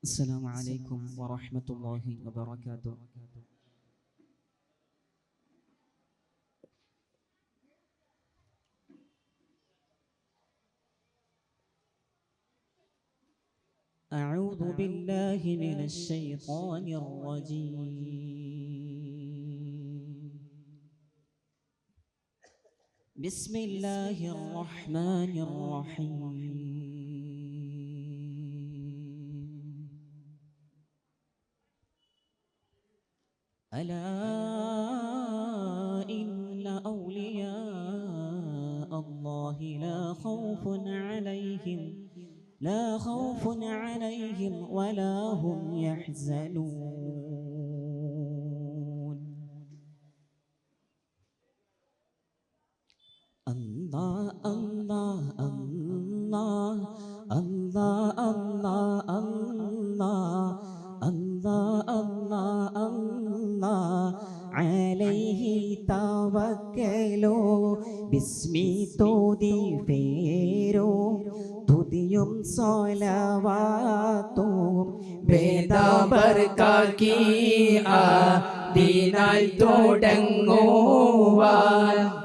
السلام عليكم ورحمة الله وبركاته. أعوذ بالله من الشيطان الرجيم. بسم الله الرحمن الرحيم. ألا إن أولياء الله لا خوف عليهم ولا هم يحزنون. الله الله الله الله الله الله الله الله الله عليه توكلوا باسمي تودي فيرو തുതിയും സ്വലവാത്തും വേദവർക്കാക്കി ദിനാൽ തുടങ്ങുവാൻ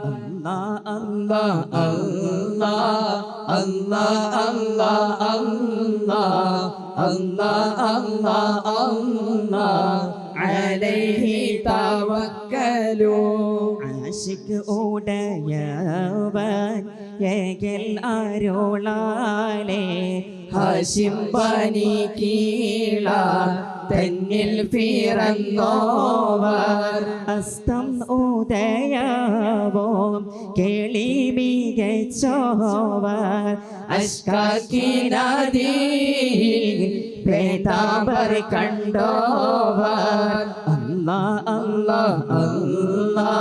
അല്ലാ അല്ലാ അല്ലാ അല്ലാ അല്ലാ അല്ലാ അല്ലാ അല്ലാ അലൈഹി തവക്കലു. ആശിക് ഉടയവൻ ഏകൽ അരുളാലേ ഹാശിം ബനി കീള തന്നിൽ പിറന്നോവർ അസ്തം ഉദയവും കേളി മികച്ചോവർ അഷ്കാക്കിനദീ പേതാംബർ കണ്ടോവർ അല്ലാ അല്ലാ അല്ലാ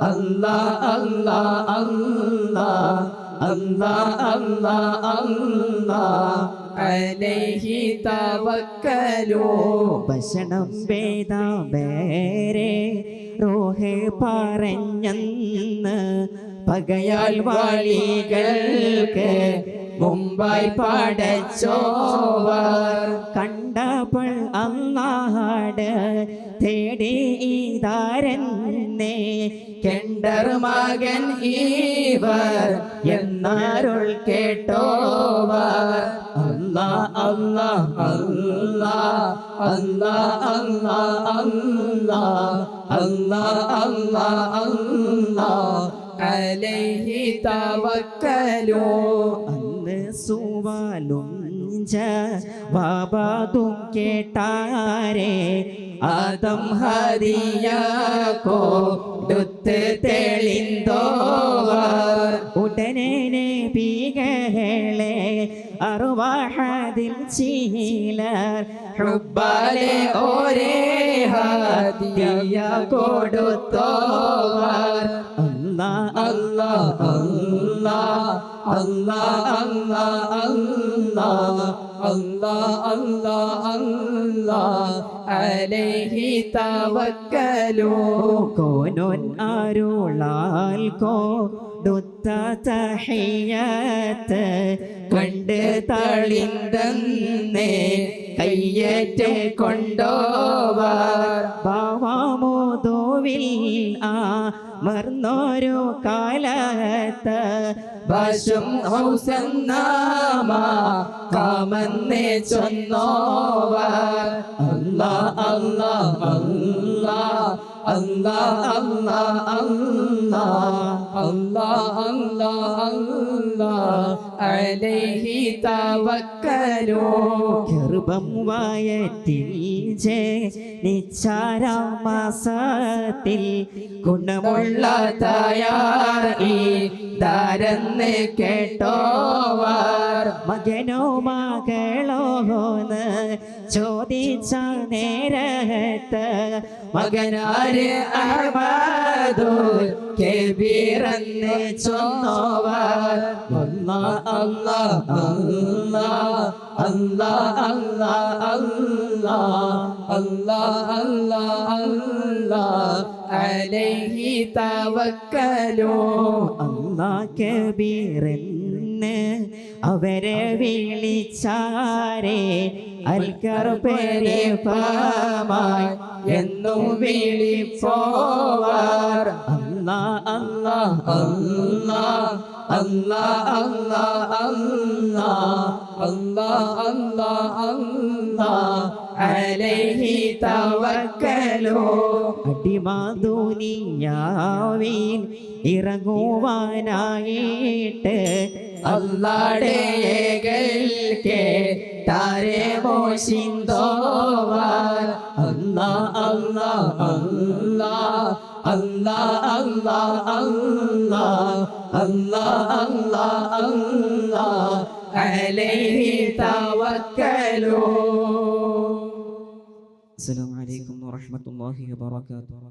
അല്ലാ അല്ലാ അല്ലാ അല്ലാ അല്ലാ അല്ലാ അലൈഹി തവക്കലു. ഭക്ഷണം പേതാംബരെ റൂഹ് പറഞ്ഞെന്ന് പകയാൽ വഴികൾക്ക് മുമ്പായി പടച്ചോവർ കണ്ടപ്പോൾ അല്ലാഹുടെ തേടി ഇതാരന്നെ കെണ്ടർ മകൻ ഈവർ എന്നാരുൾ കേട്ടോവർ അല്ലാ അല്ലാ അല്ലാ അല്ലാ അല്ലാ അല്ലാ അല്ലാ അല്ലാ അല്ലാ അലൈഹി തവക്കലു. അന്ന് സുവാലും ജവാബും കേട്ടാരേ ആദം ഹദിയാക്കോ കൊടുത്ത് തെളിന്തോവർ ഉടനെ നബികളെ അർവാഹദിൽ ചിലർ ഹുബ്ബാലെ ഒരേ ഹദിയ കൊടുത്തോവർ അല്ലാ അല്ലാ അല്ലാ അല്ലാ അല്ലാ അല്ലാ അല്ലാ അല്ലാ അല്ലാ അലൈഹി തവക്കലു. കോനോൻ അരുളാൽ കൊടുത്ത തഹിയ്യത്ത് കണ്ട് തളിന്തന്നേ കയ്യേറ്റ് കൊണ്ടോവർ ഭാവമോതുവിൽ മർന്നോരു കാലത്ത് ബശും ഹൗസന്നാമ കാമന്നേ ചൊന്നോവർ അല്ലാ അല്ലാ അല്ലാ അല്ലാ അല്ലാ അല്ലാ അല്ലാ അല്ലാ അല്ലാ അലൈഹി തവക്കലു. ഗർഭം വയറ്റിൽ നിച്ചാരാമാസത്തിൽ ഗുണമുള്ള തയാർ ഈ ദാരന്ന് കേട്ടോവർ മകനോ മകളോന്ന് ചോദിച്ച നേരത്ത് മകനാര് അഹ്മദു കബീറന്ന് ചൊന്നോവർ അല്ലാ അല്ലാ അല്ലാ അല്ലാ അല്ലാ അല്ലാ അല്ലാ അല്ലാ അല്ലാ അലൈഹി തവക്കലു. അല്ലാ കബീറൻ എന്ന് അവരെ വിളിച്ചാരേ അൽക്കർപ്പരിഫമായി എന്നും വിളിപ്പോവാർ അല്ലാ അല്ലാ അല്ലാ അല്ലാ അല്ലാ അല്ലാ അല്ലാ അല്ലാ അല്ലാ അലൈഹി തവക്കലോ അടിമാദുനിയാവിൽ ഇറങ്ങുവാനായിട്ട് അല്ലാടെ കേട്ടാരെ മോശിന്തോവാർ അല്ലാ അല്ലാ അല്ലാ അല്ലാ അല്ലാ അല്ലാ അല്ലാ അല്ലാ അല്ലാ അലൈഹി തവക്കലു. അസ്സലാമു അലൈക്കും വറഹ്മത്തുള്ളാഹി വബറകാതുഹു.